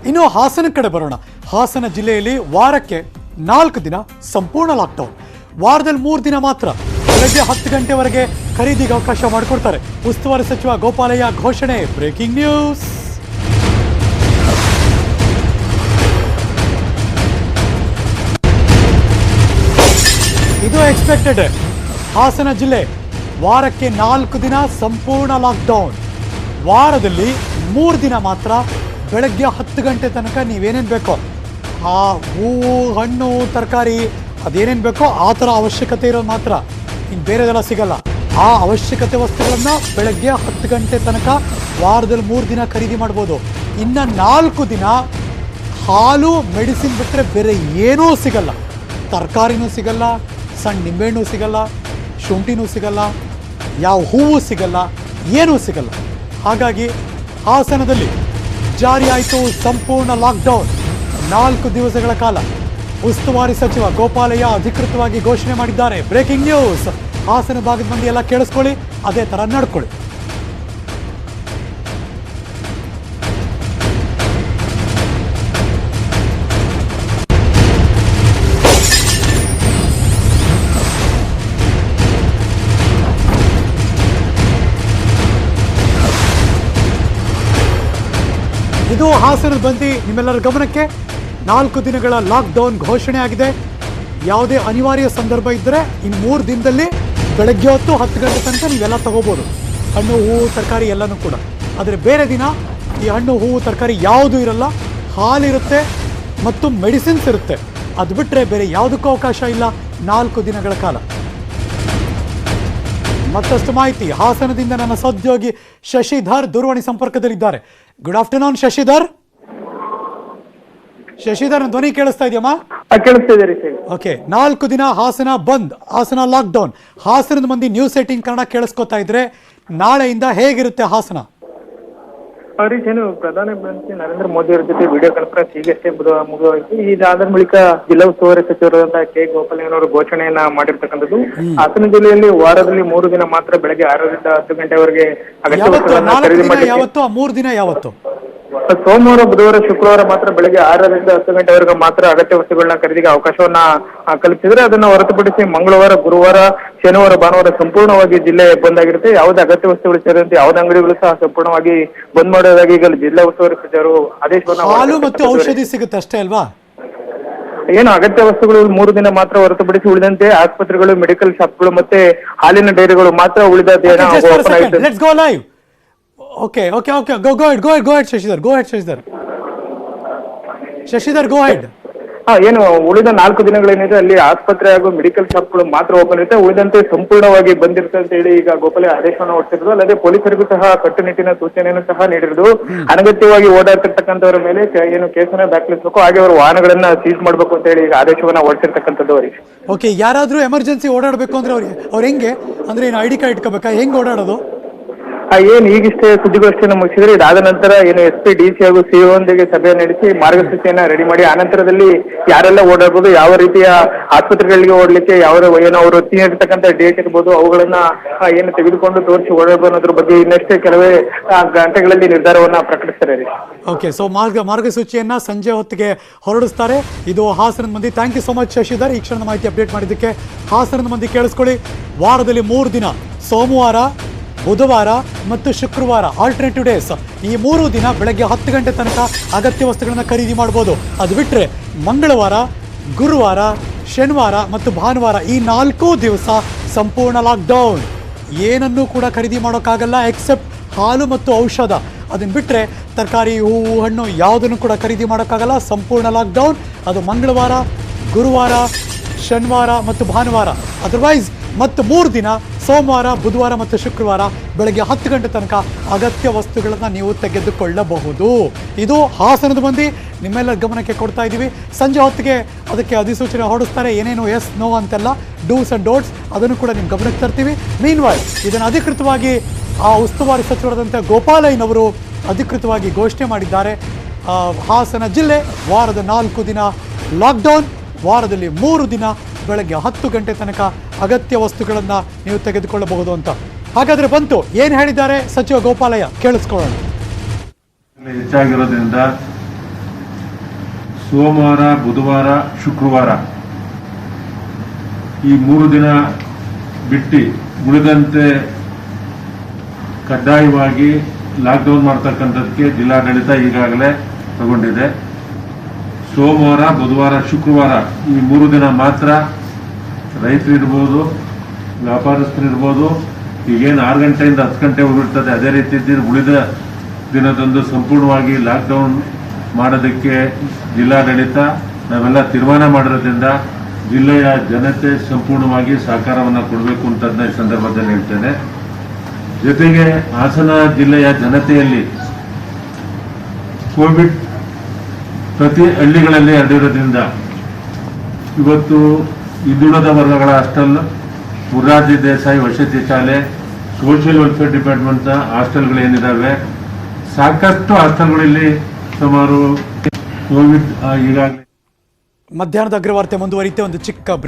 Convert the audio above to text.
ಇನ್ನು ಹಾಸನ ಕಡೆ ಬರೋಣ. ಹಾಸನ ಜಿಲ್ಲೆಯಲ್ಲಿ ವಾರಕ್ಕೆ 4 ದಿನ ಸಂಪೂರ್ಣ ಲಾಕ್ಡೌನ್. ವಾರದಲ್ಲಿ 3 ದಿನ ಮಾತ್ರ ಬೆಳಗ್ಗೆ 10 ಗಂಟೆವರೆಗೆ ಖರೀದಿಗೆ ಅವಕಾಶ ಮಾಡಿಕೊಡ್ತಾರೆ. ಉಸ್ತುವಾರಿ ಸಚಿವ ಗೋಪಾಲಯ್ಯ ಘೋಷಣೆ. Breaking news. ಇದು ಎಕ್ಸ್ಪೆಕ್ಟೆಡ್. ಹಾಸನ ಜಿಲ್ಲೆ ವಾರಕ್ಕೆ 4 ದಿನ ಸಂಪೂರ್ಣ ಲಾಕ್ಡೌನ್. ವಾರದಲ್ಲಿ 3 ದಿನ ಮಾತ್ರ ಬೆಳಗ್ಗೆ 10 ಗಂಟೆ ತನಕ ನೀವೇನೇನು ಬೇಕೋ ಆ ಹೂವು ಹಣ್ಣು ತರಕಾರಿ ಅದೇನೇನು ಬೇಕೋ ಆ ಥರ ಅವಶ್ಯಕತೆ ಇರೋದು ಮಾತ್ರ, ಇನ್ನು ಬೇರೆದೆಲ್ಲ ಸಿಗಲ್ಲ. ಆ ಅವಶ್ಯಕತೆ ವಸ್ತುಗಳನ್ನು ಬೆಳಗ್ಗೆ 10 ಗಂಟೆ ತನಕ ವಾರದಲ್ಲಿ 3 ದಿನ ಖರೀದಿ ಮಾಡ್ಬೋದು. ಇನ್ನು 4 ದಿನ ಹಾಲು ಮೆಡಿಸಿನ್ ಬಿಟ್ಟರೆ ಬೇರೆ ಏನೂ ಸಿಗಲ್ಲ. ತರಕಾರಿನೂ ಸಿಗಲ್ಲ, ಸಣ್ಣ ನಿಂಬೆಹಣ್ಣು ಸಿಗಲ್ಲ, ಶುಂಠಿನೂ ಸಿಗಲ್ಲ, ಯಾವ ಹೂವು ಸಿಗಲ್ಲ, ಏನೂ ಸಿಗಲ್ಲ. ಹಾಗಾಗಿ ಹಾಸನದಲ್ಲಿ ಜಾರಿ ಆಯಿತು ಸಂಪೂರ್ಣ ಲಾಕ್ಡೌನ್ 4 ದಿವಸಗಳ ಕಾಲ. ಉಸ್ತುವಾರಿ ಸಚಿವ ಗೋಪಾಲಯ್ಯ ಅಧಿಕೃತವಾಗಿ ಘೋಷಣೆ ಮಾಡಿದ್ದಾರೆ. Breaking news. ಹಾಸನ ಭಾಗದ ಮಂದಿ ಎಲ್ಲ ಕೇಳಿಸ್ಕೊಳ್ಳಿ, ಅದೇ ಥರ ನಡ್ಕೊಳ್ಳಿ. ಇದು ಹಾಸನದ ಬಂದಿ ನಿಮ್ಮೆಲ್ಲರ ಗಮನಕ್ಕೆ. 4 ದಿನಗಳ ಲಾಕ್ಡೌನ್ ಘೋಷಣೆ ಆಗಿದೆ. ಯಾವುದೇ ಅನಿವಾರ್ಯ ಸಂದರ್ಭ ಇದ್ದರೆ ಇನ್ನು 3 ದಿನದಲ್ಲಿ ಬೆಳಗ್ಗೆ ಹೊತ್ತು 10 ಗಂಟೆ ತನಕ ನೀವೆಲ್ಲ ತಗೋಬೋದು, ಹಣ್ಣು ಹೂವು ತರಕಾರಿ ಎಲ್ಲನೂ ಕೂಡ. ಆದರೆ ಬೇರೆ ದಿನ ಈ ಹಣ್ಣು ಹೂವು ತರಕಾರಿ ಯಾವುದೂ ಇರಲ್ಲ. ಹಾಲಿರುತ್ತೆ ಮತ್ತು ಮೆಡಿಸಿನ್ಸ್ ಇರುತ್ತೆ. ಅದು ಬಿಟ್ಟರೆ ಬೇರೆ ಯಾವುದಕ್ಕೂ ಅವಕಾಶ ಇಲ್ಲ 4 ದಿನಗಳ ಕಾಲ. ಮತ್ತಷ್ಟು ಮಾಹಿತಿ ಹಾಸನದಿಂದ ನನ್ನ ಸಹೋದ್ಯೋಗಿ ಶಶಿಧರ್ ದೂರವಾಣಿ ಸಂಪರ್ಕದಲ್ಲಿದ್ದಾರೆ. Good afternoon Shashidhar. ಶಶಿಧರ್, ಧ್ವನಿ ಕೇಳಿಸ್ತಾ ಇದೆಯಮ್ಮ? ಓಕೆ. 4 ದಿನ ಹಾಸನ ಬಂದ್, ಹಾಸನ ಲಾಕ್ಡೌನ್. ಹಾಸನದ ಮಂದಿ ನ್ಯೂಸ್ 18 ಕನ್ನಡ ಕೇಳಿಸ್ಕೊತಾ ಇದ್ರೆ ನಾಳೆಯಿಂದ ಹೇಗಿರುತ್ತೆ ಹಾಸನ? ಹರೀಶ್, ಏನು ಪ್ರಧಾನಮಂತ್ರಿ ನರೇಂದ್ರ ಮೋದಿ ಅವರ ಜೊತೆ ವಿಡಿಯೋ ಕಾನ್ಫರೆನ್ಸ್ ಈಗಷ್ಟೇ ಮುಗಿದೋಯ್ತು. ಇದಾದ ಬಳಿಕ ಜಿಲ್ಲಾ ಉಸ್ತುವಾರಿ ಸಚಿವರಾದಂತಹ ಕೆ ಗೋಪಾಲಯ್ಯನವರು ಘೋಷಣೆಯನ್ನ ಮಾಡಿರ್ತಕ್ಕಂಥದ್ದು. ಹಾಸನ ಜಿಲ್ಲೆಯಲ್ಲಿ ವಾರದಲ್ಲಿ 3 ದಿನ ಮಾತ್ರ ಬೆಳಗ್ಗೆ 6ರಿಂದ 10 ಗಂಟೆವರೆಗೆ ಯಾವತ್ತು 3 ದಿನ ಯಾವತ್ತು? ಸೋಮವಾರ, ಬುಧವಾರ, ಶುಕ್ರವಾರ ಮಾತ್ರ ಬೆಳಗ್ಗೆ 6ರಿಂದ 10 ಗಂಟೆವರೆಗೆ ಮಾತ್ರ ಅಗತ್ಯ ವಸ್ತುಗಳನ್ನ ಖರೀದಿಗೆ ಅವಕಾಶವನ್ನ ಕಲ್ಪಿಸಿದ್ರೆ, ಅದನ್ನ ಹೊರತುಪಡಿಸಿ ಮಂಗಳವಾರ, ಗುರುವಾರ, ಶನಿವಾರ, ಭಾನುವಾರ ಸಂಪೂರ್ಣವಾಗಿ ಜಿಲ್ಲೆ ಬಂದ್ ಆಗಿರುತ್ತೆ. ಯಾವುದೇ ಅಗತ್ಯ ವಸ್ತುಗಳು ಸೇರಿದಂತೆ ಯಾವುದೇ ಅಂಗಡಿಗಳು ಸಹ ಸಂಪೂರ್ಣವಾಗಿ ಬಂದ್ ಮಾಡೋದಾಗಿ ಈಗ ಜಿಲ್ಲಾ ಉಸ್ತುವಾರಿ ಸಚಿವರು ಆದೇಶವನ್ನ. ಹಾಲು ಮತ್ತು ಔಷಧಿ ಸಿಗುತ್ತೆ ಅಷ್ಟೇ ಅಲ್ವಾ? ಏನು ಅಗತ್ಯ ವಸ್ತುಗಳು 3 ದಿನ ಮಾತ್ರ ಹೊರತುಪಡಿಸಿ ಉಳಿದಂತೆ ಆಸ್ಪತ್ರೆಗಳು, ಮೆಡಿಕಲ್ ಶಾಪ್ಗಳು ಮತ್ತೆ ಹಾಲಿನ ಡೈರಿಗಳು ಮಾತ್ರ ಉಳಿದದ್ದೇನೋ ಓಪನ್ ಆಗಿದೆ. Let's go live. Okay. Go ahead, Shashidhar. Shashidhar, go ahead. ಏನು ಉಳಿದ 4 ದಿನಗಳೇನಿದೆ ಅಲ್ಲಿ ಆಸ್ಪತ್ರೆ ಹಾಗೂ ಮೆಡಿಕಲ್ ಶಾಪ್ಗಳು ಮಾತ್ರ ಓಪನ್ ಇರುತ್ತೆ. ಉಳಿದಂತೆ ಸಂಪೂರ್ಣವಾಗಿ ಬಂದಿರುತ್ತೆ ಅಂತ ಹೇಳಿ ಈಗ ಗೋಪಾಲಯ್ಯ ಆದೇಶವನ್ನು ಹೊರಡಿಸಿರೋದು. ಅಲ್ಲದೆ ಪೊಲೀಸರಿಗೂ ಸಹ ಕಟ್ಟುನಿಟ್ಟಿನ ಸೂಚನೆಯನ್ನು ಸಹ ನೀಡಿರೋದು. ಅನಗತ್ಯವಾಗಿ ಓಡಾಡ್ತಿರ್ತಕ್ಕಂಥವ್ರ ಮೇಲೆ ಏನು ಕೇಸನ್ನ ದಾಖಲಿಸಬೇಕು, ಹಾಗೆ ಅವರು ವಾಹನಗಳನ್ನ ಸೀಸ್ ಮಾಡಬೇಕು ಅಂತ ಹೇಳಿ ಈಗ ಆದೇಶವನ್ನ ಹೊರಡಿಸಿರ್ತಕ್ಕಂಥದ್ದು. ಅವರಿಗೆ ಓಕೆ, ಯಾರಾದ್ರೂ ಎಮರ್ಜೆನ್ಸಿ ಓಡಾಡಬೇಕು ಅಂದ್ರೆ ಅವ್ರು ಹೆಂಗೆ ಅಂದ್ರೆ ಏನು ಐಡಿ ಕಾರ್ಡ್ ಇಟ್ಕೋಬೇಕಾ, ಹೆಂಗ್ ಓಡಾಡೋದು? ಏನ್ ಈಗಿಷ್ಟೇ ಸುದ್ದಿಗೋಷ್ಠಿಯನ್ನು ಮುಗಿಸಿದ್ರೆ, ಇದಾದ ನಂತರ ಏನು SP, DC ಹಾಗೂ CO ಒಂದಿಗೆ ಸಭೆ ನಡೆಸಿ ಮಾರ್ಗಸೂಚಿಯನ್ನ ರೆಡಿ ಮಾಡಿ ಆ ನಂತರದಲ್ಲಿ ಯಾರೆಲ್ಲ ಓಡಾಡ್ಬೋದು, ಯಾವ ರೀತಿಯ ಆಸ್ಪತ್ರೆಗಳಿಗೆ ಓಡ್ಲಿಕ್ಕೆ ಏನೋ ಅವರು ತಿಂದಿರ್ತಕ್ಕಂಥ ಡೇಟ್ ಇರ್ಬೋದು, ಅವುಗಳನ್ನ ಏನು ತೆಗೆದುಕೊಂಡು ತೋರಿಸಿ ಓಡಾಡ್ಬೋದು ಅನ್ನೋದ್ರ ಬಗ್ಗೆ ಇನ್ನಷ್ಟೇ ಕೆಲವೇ ಗಂಟೆಗಳಲ್ಲಿ ನಿರ್ಧಾರವನ್ನ ಪ್ರಕಟಿಸ್ತಾರೆ. ಓಕೆ, ಸೊ ಮಾರ್ಗಸೂಚಿಯನ್ನ ಸಂಜೆ ಹೊತ್ತಿಗೆ ಹೊರಡಿಸ್ತಾರೆ. ಇದು ಹಾಸನದ ಮಂದಿ. Thank you so much Shashidhar, ಈ ಕ್ಷಣದ ಮಾಹಿತಿ ಅಪ್ಡೇಟ್ ಮಾಡಿದ್ದಕ್ಕೆ. ಹಾಸನದ ಮಂದಿ ಕೇಳಿಸ್ಕೊಳ್ಳಿ, ವಾರದಲ್ಲಿ 3 ದಿನ ಸೋಮವಾರ, ಬುಧವಾರ ಮತ್ತು ಶುಕ್ರವಾರ ಆಲ್ಟರ್ನೇಟಿವ್ ಡೇಸ್, ಈ 3 ದಿನ ಬೆಳಗ್ಗೆ 10 ಗಂಟೆ ತನಕ ಅಗತ್ಯ ವಸ್ತುಗಳನ್ನು ಖರೀದಿ ಮಾಡ್ಬೋದು. ಅದು ಬಿಟ್ಟರೆ ಮಂಗಳವಾರ, ಗುರುವಾರ, ಶನಿವಾರ ಮತ್ತು ಭಾನುವಾರ ಈ 4 ದಿವಸ ಸಂಪೂರ್ಣ ಲಾಕ್ಡೌನ್. ಏನನ್ನೂ ಕೂಡ ಖರೀದಿ ಮಾಡೋಕ್ಕಾಗಲ್ಲ ಎಕ್ಸೆಪ್ಟ್ ಹಾಲು ಮತ್ತು ಔಷಧ. ಅದನ್ನು ಬಿಟ್ಟರೆ ತರಕಾರಿ, ಹೂವು, ಹಣ್ಣು ಯಾವುದನ್ನು ಕೂಡ ಖರೀದಿ ಮಾಡೋಕ್ಕಾಗಲ್ಲ. ಸಂಪೂರ್ಣ ಲಾಕ್ಡೌನ್. ಅದು ಮಂಗಳವಾರ, ಗುರುವಾರ, ಶನಿವಾರ ಮತ್ತು ಭಾನುವಾರ. ಅದರ್ವೈಸ್ ಮತ್ತು 3 ದಿನ ಸೋಮವಾರ, ಬುಧವಾರ ಮತ್ತು ಶುಕ್ರವಾರ ಬೆಳಗ್ಗೆ 10 ಗಂಟೆ ತನಕ ಅಗತ್ಯ ವಸ್ತುಗಳನ್ನು ನೀವು ತೆಗೆದುಕೊಳ್ಳಬಹುದು. ಇದು ಹಾಸನದ ಮಂದಿ ನಿಮ್ಮೆಲ್ಲ ಗಮನಕ್ಕೆ ಕೊಡ್ತಾ ಇದ್ದೀವಿ. ಸಂಜೆ ಹೊತ್ತಿಗೆ ಅದಕ್ಕೆ ಅಧಿಸೂಚನೆ ಹೊರಡಿಸ್ತಾರೆ, ಏನೇನು ಎಸ್ ನೋ ಅಂತೆಲ್ಲ, ಡೂಸ್ ಆ್ಯಂಡ್ ಡೋಂಟ್ಸ್, ಅದನ್ನು ಕೂಡ ನಿಮ್ಮ ಗಮನಕ್ಕೆ ತರ್ತೀವಿ. ಮೀನ್ವೈಲ್ ಇದನ್ನು ಅಧಿಕೃತವಾಗಿ ಆ ಉಸ್ತುವಾರಿ ಸಚಿವರಾದಂಥ ಗೋಪಾಲಯ್ಯನವರು ಅಧಿಕೃತವಾಗಿ ಘೋಷಣೆ ಮಾಡಿದ್ದಾರೆ. ಹಾಸನ ಜಿಲ್ಲೆ ವಾರದ 4 ದಿನ ಲಾಕ್ಡೌನ್, ವಾರದಲ್ಲಿ 3 ದಿನ ಬೆಳಗ್ಗೆ 10 ಗಂಟೆ ತನಕ ಅಗತ್ಯ ವಸ್ತುಗಳನ್ನು ನೀವು ತೆಗೆದುಕೊಳ್ಳಬಹುದು ಅಂತ. ಹಾಗಾದ್ರೆ ಬಂತು ಏನು ಹೇಳಿದ್ದಾರೆ ಸಚಿವ ಗೋಪಾಲಯ್ಯ, ಕೇಳಿಸ್ಕೊಳ್ಳೋಣ. ಹೆಚ್ಚಾಗಿರೋದ್ರಿಂದ ಸೋಮವಾರ, ಬುಧವಾರ, ಶುಕ್ರವಾರ ಈ 3 ದಿನ ಬಿಟ್ಟು ಉಳಿದಂತೆ ಕಡ್ಡಾಯವಾಗಿ ಲಾಕ್ಡೌನ್ ಮಾಡ್ತಕ್ಕಂಥದ್ದಕ್ಕೆ ಜಿಲ್ಲಾಡಳಿತ ಈಗಾಗಲೇ ತಗೊಂಡಿದೆ. ಸೋಮವಾರ, ಬುಧವಾರ, ಶುಕ್ರವಾರ ಈ 3 ದಿನ ಮಾತ್ರ ರೈತರಿರ್ಬೋದು, ವ್ಯಾಪಾರಸ್ಥರಿರ್ಬೋದು, ಈಗೇನು 6 ಗಂಟೆಯಿಂದ 10 ಗಂಟೆವರೆಗೂ ಇರ್ತದೆ ಅದೇ ರೀತಿ ಉಳಿದ ದಿನದಂದು ಸಂಪೂರ್ಣವಾಗಿ ಲಾಕ್ಡೌನ್ ಮಾಡೋದಕ್ಕೆ ಜಿಲ್ಲಾಡಳಿತ ನಾವೆಲ್ಲ ತೀರ್ಮಾನ ಮಾಡಿರೋದ್ರಿಂದ ಜಿಲ್ಲೆಯ ಜನತೆ ಸಂಪೂರ್ಣವಾಗಿ ಸಹಕಾರವನ್ನು ಕೊಡಬೇಕು ಅಂತ ಈ ಸಂದರ್ಭದಲ್ಲಿ ಹೇಳ್ತೇನೆ. ಜೊತೆಗೆ ಹಾಸನ ಜಿಲ್ಲೆಯ ಜನತೆಯಲ್ಲಿ ಕೋವಿಡ್ ಪ್ರತಿ ಹಳ್ಳಿಗಳಲ್ಲಿ ಹರಡಿರೋದ್ರಿಂದ ಇವತ್ತು ಹಿಂದುಳಿದ ವರ್ಗಗಳ ಹಾಸ್ಟೆಲ್, ಮುರಾರ್ಜಿ ದೇಸಾಯಿ ವಸತಿ ಶಾಲೆ, ಸೋಷಿಯಲ್ ವೆಲ್ಫೇರ್ ಡಿಪಾರ್ಟ್ಮೆಂಟ್ನ ಹಾಸ್ಟೆಲ್ಗಳೇನಿದ್ದಾವೆ, ಸಾಕಷ್ಟು ಹಾಸ್ಟೆಲ್ಗಳಲ್ಲಿ ಸುಮಾರು ಕೋವಿಡ್ ಈಗಾಗಲೇ. ಮಧ್ಯಾಹ್ನದ ಅಗ್ರವಾರ್ತೆ ಮುಂದುವರಿಯುತ್ತೆ. ಒಂದು ಚಿಕ್ಕ ಬ್ರೇಕ್.